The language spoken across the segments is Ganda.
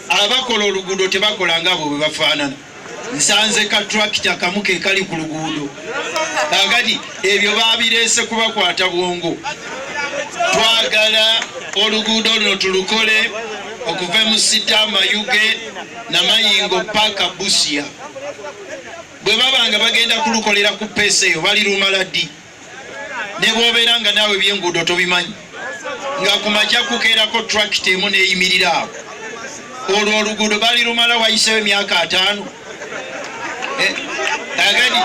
abakola oluguudo tebakola nga bwe bafaanana. Nsanze ka tractor kamu ke kali ku luguudo agati ebyo babireese kubakwata bwongo. Twagala oluguudo luno tulukole okuva mu Sita Mayuge Namayingo paka Busia. Bwe babanga bagenda kulukolera ku pesa eyo bali lumala ddi. Ne bw'obeera nga naawe by'enguudo tobimanyi nga ku makya kukeerako tractor emu neeyimirira awo, olwo oluguudo bali lumala wayisewo emyaka 5. Agadi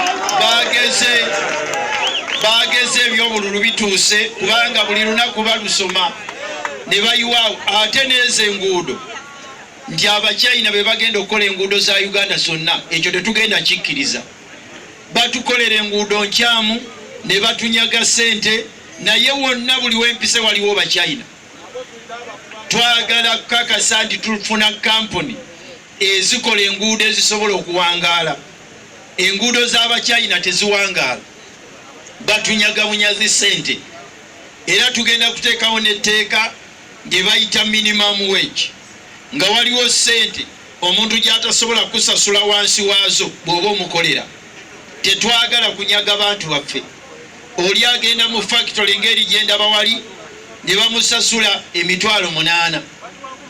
bageze ebyobululu bituuse kubanga buli lunaku balusoma ne bayiwaawo. Ate nezo enguudo nti Abachina be bagenda okukola enguudo za Uganda zonna, ekyo tetugenda kikkiriza. Batukolera enguudo nkyamu ne batunyaga ssente, naye wonna buli wempise waliwo Bachina. Twagala kukakasa nti tufuna kampuni ezikola enguudo ezisobola okuwangaala. Enguudo z'Abachina teziwangaala, batunyaga bunyazi ssente. Era tugenda kuteekawo n'etteeka gye bayita minimum wage, nga waliwo ssente omuntu gy'atasobola kusasula wansi waazo bw'oba omukolera. Tetwagala kunyaga bantu baffe. Oli agenda mu factory ng'eri gye ndaba wali ne bamusasula emitwalo 8,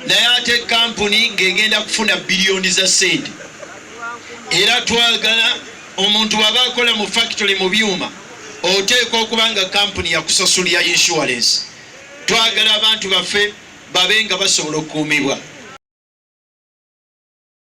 naye ate kampuni ng'egenda kufuna biliyoni za ssente. Era twagala omuntu waba akola mu factory mu byuma oteekwa okuba nga kampuni yakusasulira insurance. Twagala abantu baffe babe nga basobola okukuumibwa.